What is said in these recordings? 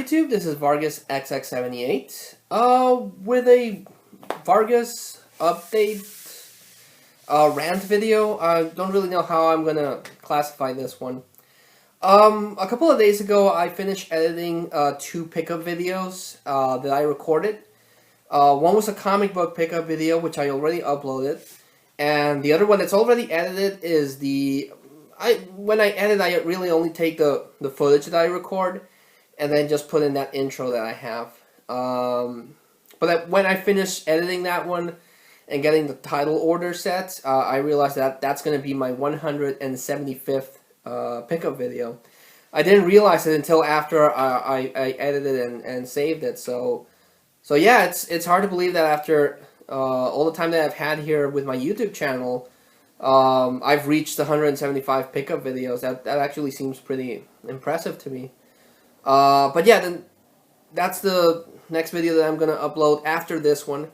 YouTube, this is Vargas XX78 with a Vargas update rant video. I don't really know how I'm gonna classify this one. A couple of days ago I finished editing two pickup videos that I recorded. One was a comic book pickup video which I already uploaded, and the other one that's already edited is when I edit, I really only take the footage that I record and then just put in that intro that I have. But when I finish editing that one and getting the title order set, I realized that that's going to be my 175th pickup video. I didn't realize it until after I edited and saved it. So yeah, it's hard to believe that after all the time that I've had here with my YouTube channel, I've reached 175 pickup videos. That actually seems pretty impressive to me. But yeah, then that's the next video that I'm gonna upload after this one.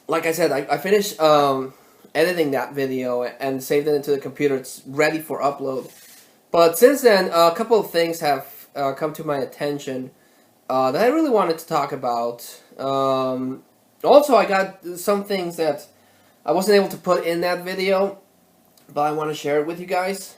Like I said, I finished editing that video and saved it into the computer. It's ready for upload. But since then, a couple of things have come to my attention that I really wanted to talk about. Also, I got some things that I wasn't able to put in that video, but I want to share it with you guys.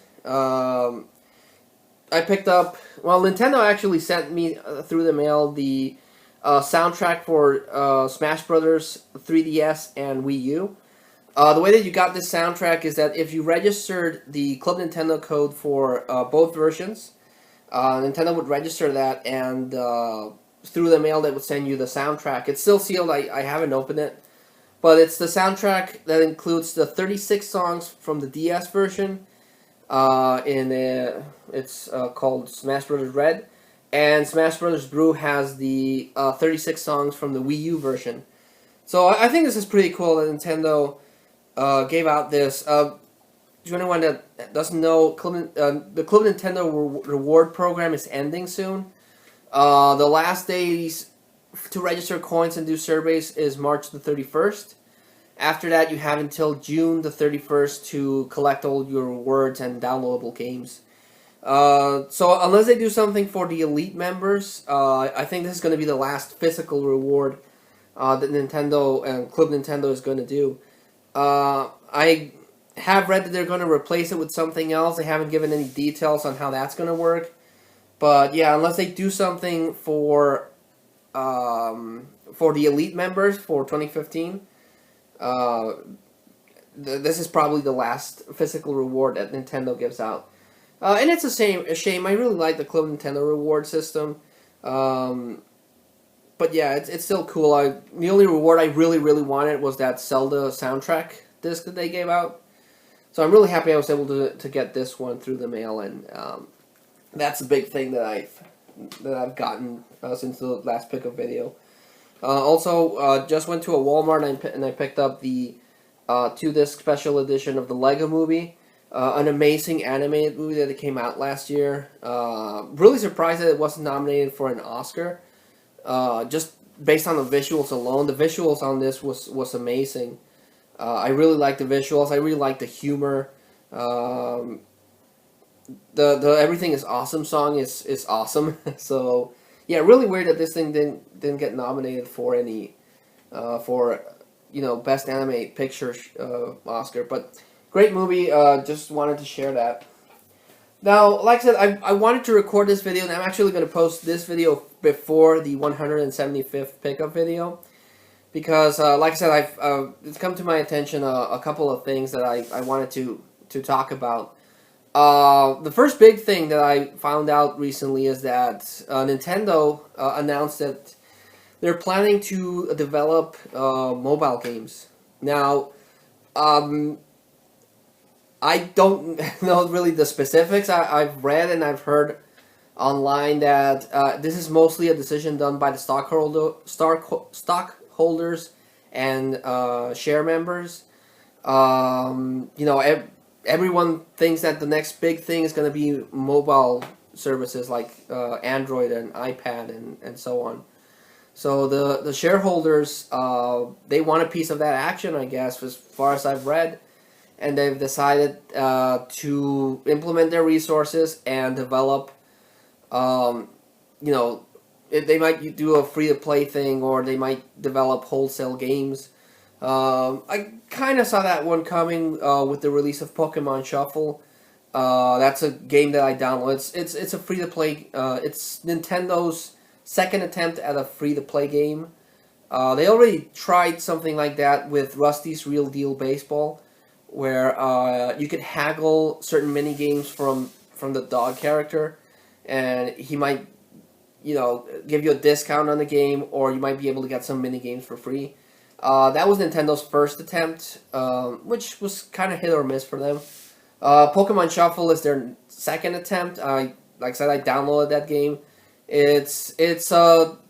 I picked up, well, Nintendo actually sent me through the mail the soundtrack for Smash Brothers 3DS and Wii U. The way that you got this soundtrack is that if you registered the Club Nintendo code for both versions, Nintendo would register that, and through the mail they would send you the soundtrack. It's still sealed, I haven't opened it. But it's the soundtrack that includes the 36 songs from the DS version. It's called Smash Bros. Red, and Smash Bros. Blue has the 36 songs from the Wii U version. So I think this is pretty cool that Nintendo gave out this. To anyone that doesn't know, the Club Nintendo reward program is ending soon. The last days to register coins and do surveys is March the 31st. After that, you have until June the 31st to collect all your rewards and downloadable games. So unless they do something for the elite members, I think this is going to be the last physical reward that Nintendo and Club Nintendo is going to do. I have read that they're going to replace it with something else. They haven't given any details on how that's going to work. But yeah, unless they do something for the elite members for 2015, this is probably the last physical reward that Nintendo gives out. And it's a shame. I really like the Club Nintendo reward system. But yeah, it's still cool. The only reward I really wanted was that Zelda soundtrack disc that they gave out. So I'm really happy I was able to get this one through the mail, and that's a big thing that I've gotten since the last pickup video. Also, just went to a Walmart and I picked up the 2-disc special edition of the Lego Movie, an amazing animated movie that came out last year. Really surprised that it wasn't nominated for an Oscar. Just based on the visuals alone, the visuals on this was amazing. I really like the visuals. I really like the humor. The Everything is Awesome song is awesome. So yeah, really weird that this thing didn't get nominated for any best animated picture Oscar. But great movie. Just wanted to share that. Now, like I said, I wanted to record this video, and I'm actually going to post this video before the 175th pickup video, because like I said, it's come to my attention a couple of things that I wanted to talk about. The first big thing that I found out recently is that Nintendo announced that they're planning to develop mobile games. Now, I don't know really the specifics. I've read and I've heard online that this is mostly a decision done by the stockholders and share members. Everyone thinks that the next big thing is going to be mobile services like Android and iPad and so on. So the shareholders, they want a piece of that action, I guess, as far as I've read. And they've decided to implement their resources and develop Um, you know, they might do a free to play thing, or they might develop wholesale games. I kind of saw that one coming with the release of Pokemon Shuffle. That's a game that I downloaded. It's a free to play. It's Nintendo's second attempt at a free to play game. They already tried something like that with Rusty's Real Deal Baseball, where you could haggle certain mini games from the dog character, and he might, give you a discount on the game, or you might be able to get some mini games for free. That was Nintendo's first attempt, which was kind of hit or miss for them. Pokemon Shuffle is their second attempt. Like I said, I downloaded that game. It's not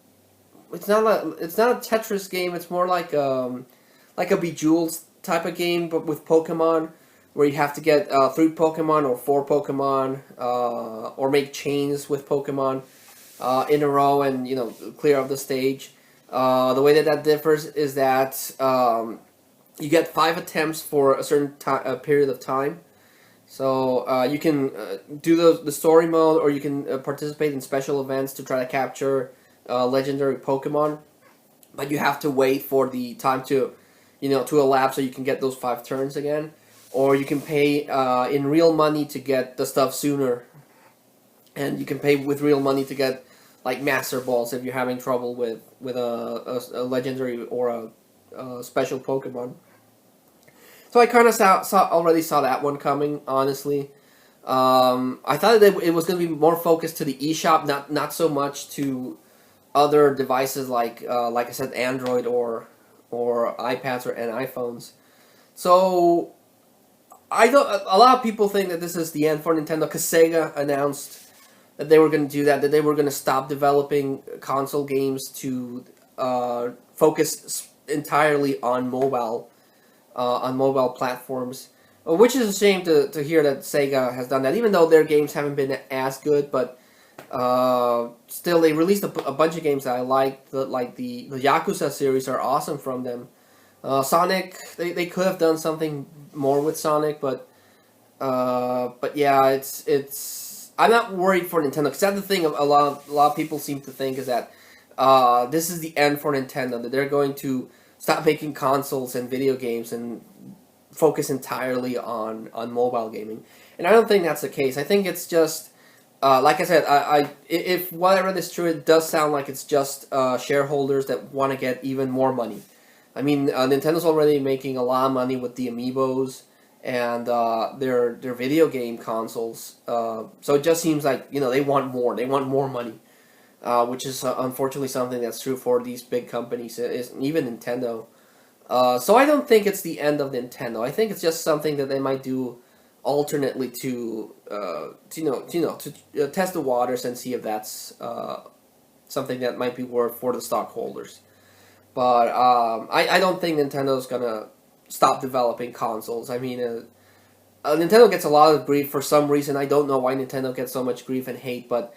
a Tetris game. It's more like a Bejeweled type of game, but with Pokemon, where you have to get 3 Pokemon or 4 Pokemon, or make chains with Pokemon in a row, and clear up the stage. The way that differs is that you get 5 attempts for a certain period of time. So you can do the story mode, or you can participate in special events to try to capture legendary Pokemon. But you have to wait for the time to elapse so you can get those 5 turns again. Or you can pay in real money to get the stuff sooner. And you can pay with real money to get like Master Balls if you're having trouble with a legendary or a special Pokemon. So I kind of already saw that one coming, honestly. I thought that it was going to be more focused to the eShop, not so much to other devices like I said, Android or iPads and iPhones. So a lot of people think that this is the end for Nintendo, because Sega announced that they were going to do that they were going to stop developing console games to focus entirely on mobile platforms, which is a shame to hear that Sega has done that, even though their games haven't been as good. But still, they released a bunch of games that I liked. Like the Yakuza series are awesome from them. Sonic, they could have done something more with Sonic, but yeah, it's I'm not worried for Nintendo, because that's the thing a lot of people seem to think, is that this is the end for Nintendo, that they're going to stop making consoles and video games and focus entirely on mobile gaming. And I don't think that's the case. I think it's just, like I said, if what I read is true, it does sound like it's just shareholders that want to get even more money. I mean, Nintendo's already making a lot of money with the Amiibos and their video game consoles. So it just seems like, they want more. They want more money. Which is unfortunately something that's true for these big companies, even Nintendo. So I don't think it's the end of Nintendo. I think it's just something that they might do alternately to test the waters and see if that's something that might be worth for the stockholders. But I don't think Nintendo's gonna stop developing consoles. I mean, Nintendo gets a lot of grief for some reason. I don't know why Nintendo gets so much grief and hate, but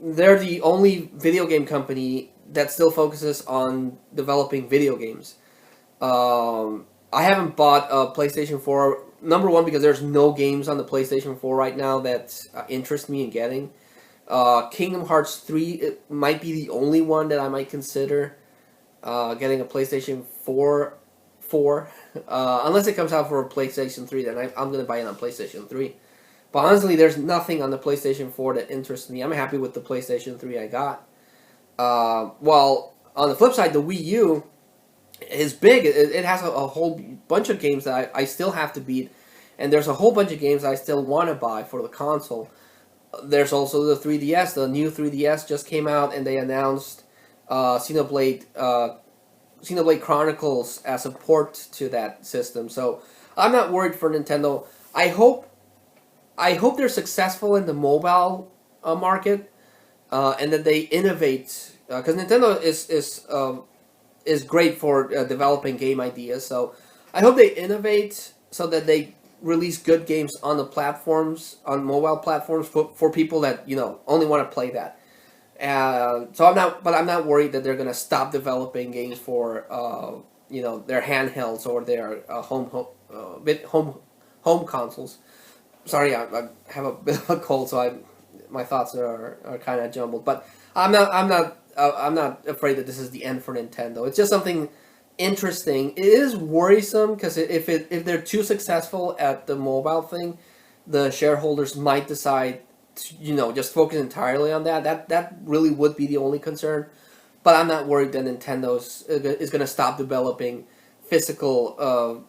they're the only video game company that still focuses on developing video games. I haven't bought a PlayStation 4, number one, because there's no games on the PlayStation 4 right now that interest me in getting. Kingdom Hearts 3, it might be the only one that I might consider getting a PlayStation 4 for. Unless it comes out for a PlayStation 3, then I'm going to buy it on PlayStation 3. But honestly, there's nothing on the PlayStation 4 that interests me. I'm happy with the PlayStation 3 I got. Well, on the flip side, the Wii U is big. It has a whole bunch of games that I still have to beat. And there's a whole bunch of games I still want to buy for the console. There's also the 3DS. The new 3DS just came out, and they announced Xenoblade Chronicles as a port to that system. So I'm not worried for Nintendo. I hope they're successful in the mobile market, and that they innovate, because Nintendo is great for developing game ideas. So I hope they innovate so that they release good games on the platforms, on mobile platforms, for people that only want to play that. So I'm not worried that they're gonna stop developing games for their handhelds or their home consoles. Sorry, I have a bit of a cold, so my thoughts are kind of jumbled. But I'm not afraid that this is the end for Nintendo. It's just something interesting. It is worrisome because if they're too successful at the mobile thing, the shareholders might decide to, just focus entirely on that. That really would be the only concern. But I'm not worried that Nintendo's is going to stop developing physical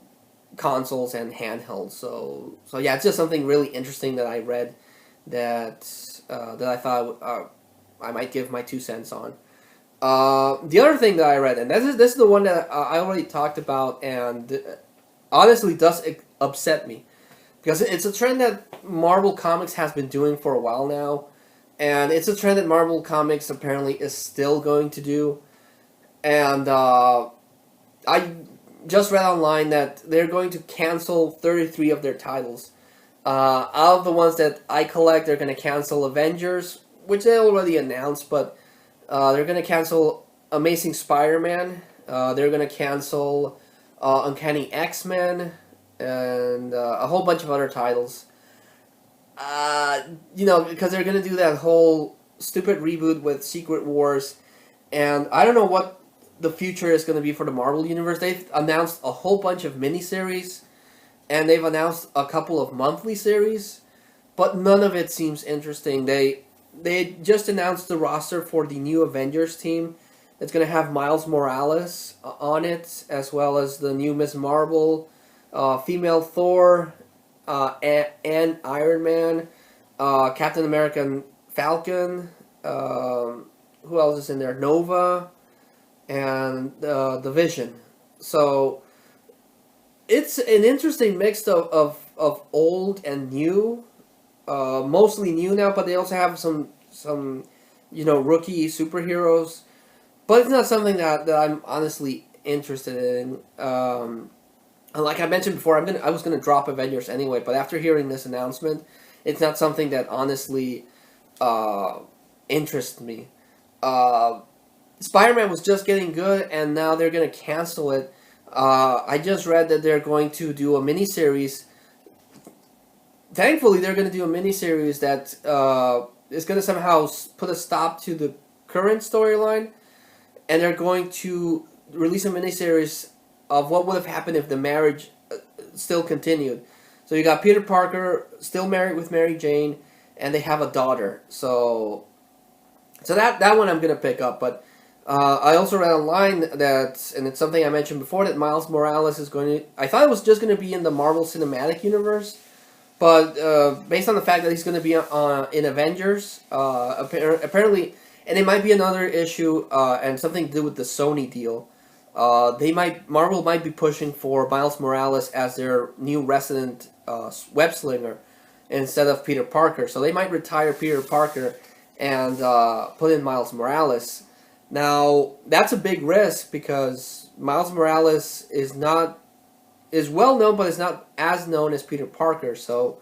consoles and handhelds. So yeah, it's just something really interesting that I read that I thought I might give my 2 cents on. The other thing that I read, and this is the one that I already talked about, and honestly does upset me because it's a trend that Marvel Comics has been doing for a while now, and it's a trend that Marvel Comics apparently is still going to do. And I just read online that they're going to cancel 33 of their titles. Out of the ones that I collect, they're going to cancel Avengers, which they already announced, but they're going to cancel Amazing Spider-Man. They're going to cancel Uncanny X-Men, and a whole bunch of other titles. Because they're going to do that whole stupid reboot with Secret Wars, and I don't know what the future is going to be for the Marvel Universe. They've announced a whole bunch of miniseries, and they've announced a couple of monthly series, but none of it seems interesting. They just announced the roster for the new Avengers team. It's going to have Miles Morales on it, as well as the new Ms. Marvel, female Thor, and Iron Man, Captain America and Falcon, who else is in there? Nova, and the Vision. So it's an interesting mix of old and new. Mostly new now, but they also have some rookie superheroes. But it's not something that I'm honestly interested in. Like I mentioned before, I was gonna drop Avengers anyway, but after hearing this announcement, it's not something that honestly interests me. Spider-Man was just getting good, and now they're gonna cancel it. I just read that they're going to do a miniseries. Thankfully, they're going to do a miniseries that is going to somehow put a stop to the current storyline, and they're going to release a miniseries of what would have happened if the marriage still continued. So you got Peter Parker still married with Mary Jane, and they have a daughter. So that one I'm going to pick up. But I also read online that, and it's something I mentioned before, that Miles Morales is going to... I thought it was just going to be in the Marvel Cinematic Universe, but based on the fact that he's going to be in Avengers, apparently, and it might be another issue and something to do with the Sony deal. Marvel might be pushing for Miles Morales as their new resident web slinger instead of Peter Parker. So they might retire Peter Parker and put in Miles Morales. Now that's a big risk because Miles Morales is well known, but is not as known as Peter Parker. So,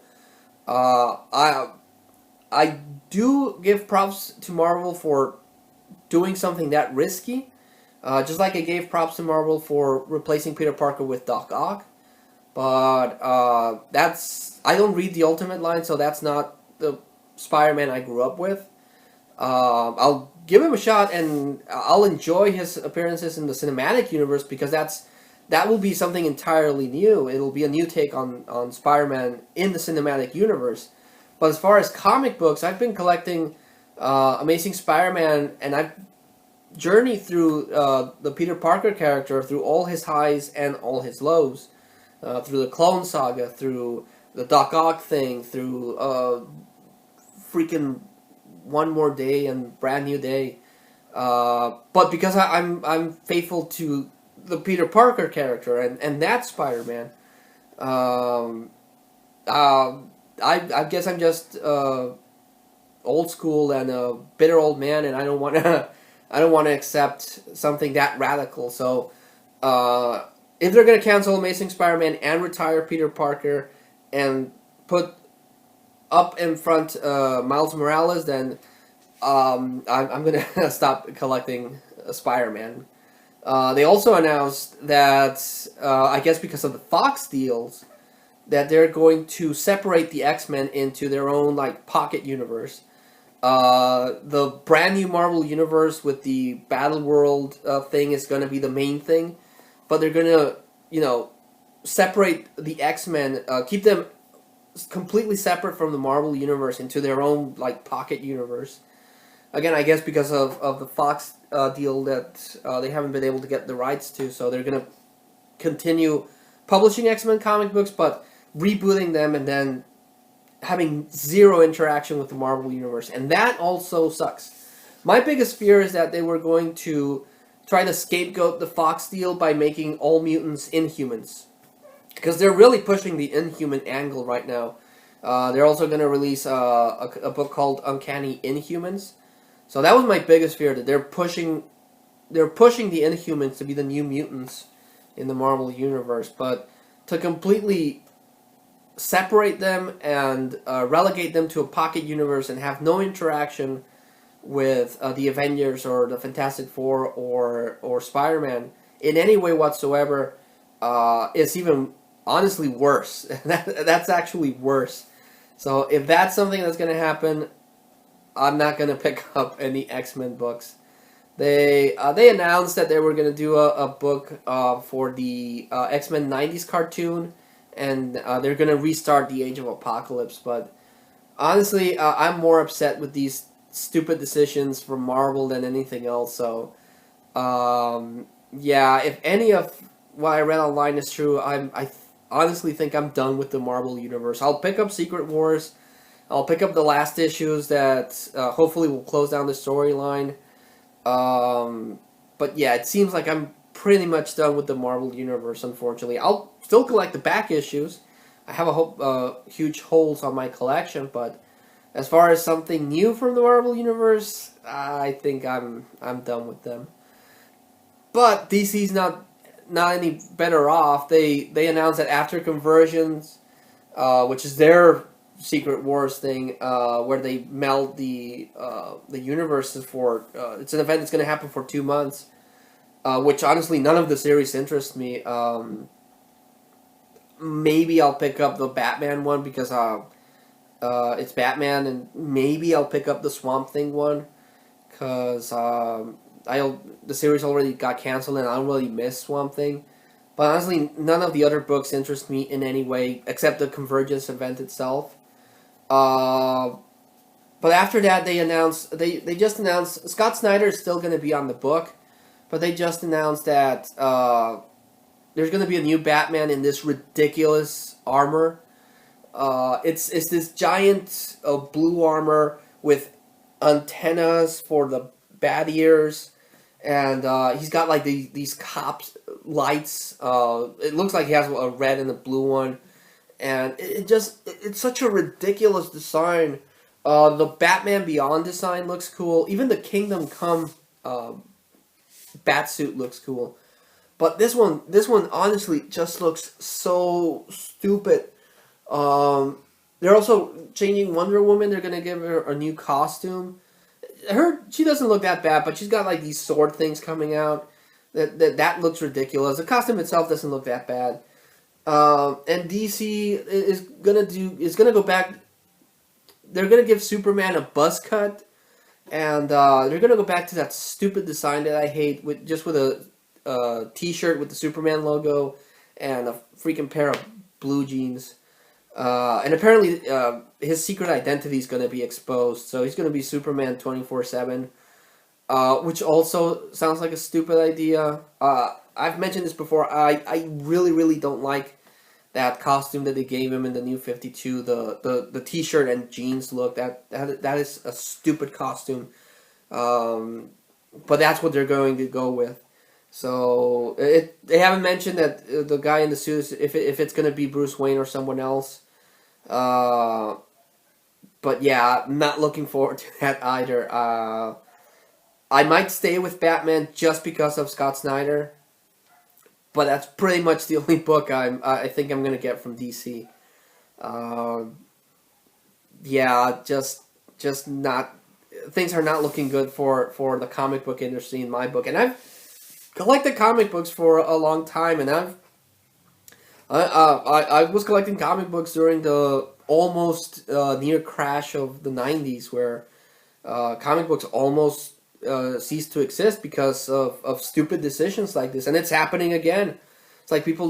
I do give props to Marvel for doing something that risky. Just like I gave props to Marvel for replacing Peter Parker with Doc Ock. But I don't read the Ultimate line, so that's not the Spider-Man I grew up with. I'll give him a shot, and I'll enjoy his appearances in the cinematic universe because that will be something entirely new. It'll be a new take on Spider-Man in the cinematic universe. But as far as comic books, I've been collecting Amazing Spider-Man, and I've journeyed through the Peter Parker character, through all his highs and all his lows. Through the Clone Saga, through the Doc Ock thing, through freaking One More Day and Brand New Day. But because I'm faithful to the Peter Parker character and that Spider-Man, I guess I'm just old school and a bitter old man, and I don't want to accept something that radical. So if they're gonna cancel Amazing Spider-Man and retire Peter Parker and put up in front Miles Morales, then I'm gonna stop collecting Spider-Man. They also announced that, I guess because of the Fox deals, that they're going to separate the X-Men into their own pocket universe. The brand new Marvel Universe with the Battle World thing is going to be the main thing, but they're going to, separate the X-Men, keep them completely separate from the Marvel Universe into their own, like, pocket universe. Again, I guess because of the Fox deal that they haven't been able to get the rights to, so they're going to continue publishing X-Men comic books, but rebooting them and then having zero interaction with the Marvel Universe. And that also sucks. My biggest fear is that they were going to try to scapegoat the Fox deal by making all mutants Inhumans. Because they're really pushing the Inhuman angle right now. They're also going to release a book called Uncanny Inhumans. So that was my biggest fear, that they're pushing the Inhumans to be the new mutants in the Marvel Universe. But to completely separate them and relegate them to a pocket universe and have no interaction with the Avengers or the Fantastic Four or Spider-Man in any way whatsoever is even honestly worse. That's actually worse. So if that's something that's going to happen, I'm not going to pick up any X-Men books. They announced that they were going to do a book for the X-Men 90s cartoon, and they're going to restart the Age of Apocalypse. But honestly, I'm more upset with these stupid decisions from Marvel than anything else. So, yeah, if any of what I read online is true, I honestly think I'm done with the Marvel Universe. I'll pick up Secret Wars. I'll pick up the last issues that hopefully will close down the storyline. But yeah, it seems like I'm pretty much done with the Marvel Universe, unfortunately. I'll still collect the back issues. I have huge holes on my collection, but as far as something new from the Marvel Universe, I think I'm done with them. But DC's not any better off. They announced that after Conversions, which is their Secret Wars thing, where they meld the universes for it's an event that's going to happen for 2 months, which honestly none of the series interests me. Maybe I'll pick up the Batman one because it's Batman, and maybe I'll pick up the Swamp Thing one because the series already got canceled and I don't really miss Swamp Thing. But honestly, none of the other books interest me in any way except the Convergence event itself. But after that, they just announced Scott Snyder is still going to be on the book, but they just announced that there's going to be a new Batman in this ridiculous armor. It's this giant blue armor with antennas for the bat ears, and he's got like these cops lights. It looks like he has a red and a blue one. And it's such a ridiculous design. The Batman Beyond design looks cool. Even the Kingdom Come Batsuit looks cool. But this one honestly just looks so stupid. They're also changing Wonder Woman. They're gonna give her a new costume. She doesn't look that bad, but she's got like these sword things coming out. That looks ridiculous. The costume itself doesn't look that bad. And DC is gonna go back. They're gonna give Superman a buzz cut, and they're gonna go back to that stupid design that I hate, with a T-shirt with the Superman logo and a freaking pair of blue jeans. And apparently, his secret identity is gonna be exposed, so he's gonna be Superman 24/7, which also sounds like a stupid idea. I've mentioned this before. I really don't like that costume that they gave him in the New 52. The T-shirt and jeans look. That is a stupid costume. But that's what they're going to go with. So they haven't mentioned that the guy in the suit is, if it's going to be Bruce Wayne or someone else. But yeah, I'm not looking forward to that either. I might stay with Batman just because of Scott Snyder. But that's pretty much the only book I think I'm gonna get from DC. Yeah, just not. Things are not looking good for the comic book industry in my book, and I've collected comic books for a long time, and I was collecting comic books during the almost near crash of the 90s, where Comic books almost cease to exist because of stupid decisions like this, and it's happening again. It's like people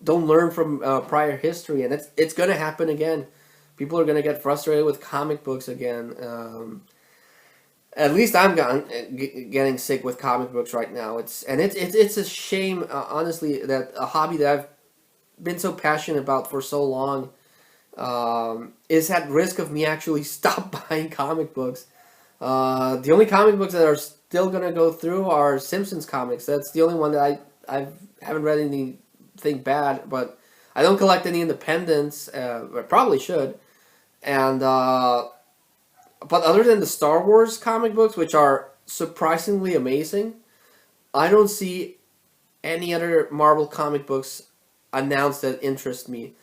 don't learn from prior history, and it's gonna happen again. People are gonna get frustrated with comic books again. At least I'm getting sick with comic books right now. It's a shame, honestly, that a hobby that I've been so passionate about for so long is at risk of me actually stop buying comic books. The only comic books that are still gonna go through are Simpsons comics. That's the only one that I haven't read anything bad, but I don't collect any independents. I probably should, and but other than the Star Wars comic books, which are surprisingly amazing, I don't see any other Marvel comic books announced that interest me.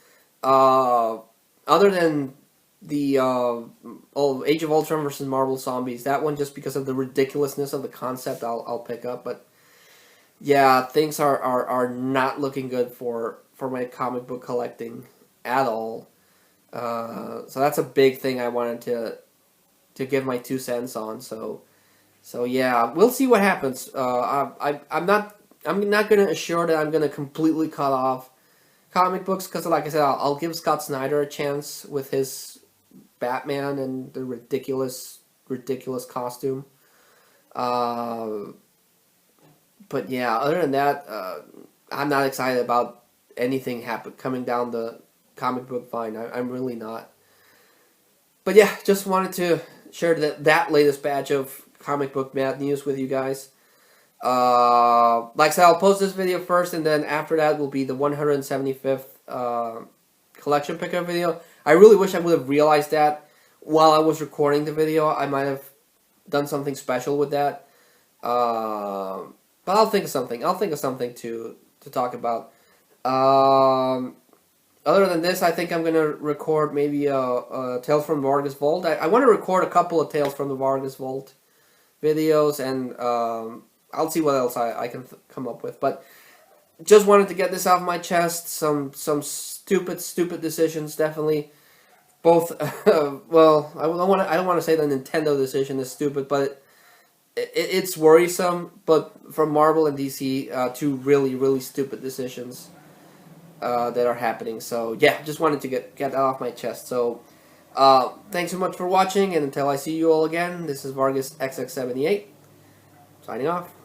Other than the Age of Ultron versus Marvel Zombies, that one just because of the ridiculousness of the concept, I'll pick up. But yeah, things are not looking good for my comic book collecting at all. So that's a big thing I wanted to give my 2 cents on. So yeah, we'll see what happens. I'm not going to assure that I'm going to completely cut off comic books because, like I said, I'll give Scott Snyder a chance with his Batman and the ridiculous costume. But yeah, other than that, I'm not excited about anything coming down the comic book vine. I'm really not. But yeah, just wanted to share that latest batch of comic book mad news with you guys. Like I said, I'll post this video first, and then after that will be the 175th collection pickup video. I really wish I would have realized that while I was recording the video. I might have done something special with that. But I'll think of something. I'll think of something to talk about. Other than this, I think I'm going to record maybe a Tales from the Vargas Vault. I want to record a couple of Tales from the Vargas Vault videos, and I'll see what else I can come up with. But just wanted to get this off my chest. Some stupid decisions, definitely. Both, well, I don't want to say the Nintendo decision is stupid, but it's worrisome. But from Marvel and DC, two really stupid decisions that are happening. So yeah, just wanted to get that off my chest. So thanks so much for watching, and until I see you all again, this is Vargas XX78 signing off.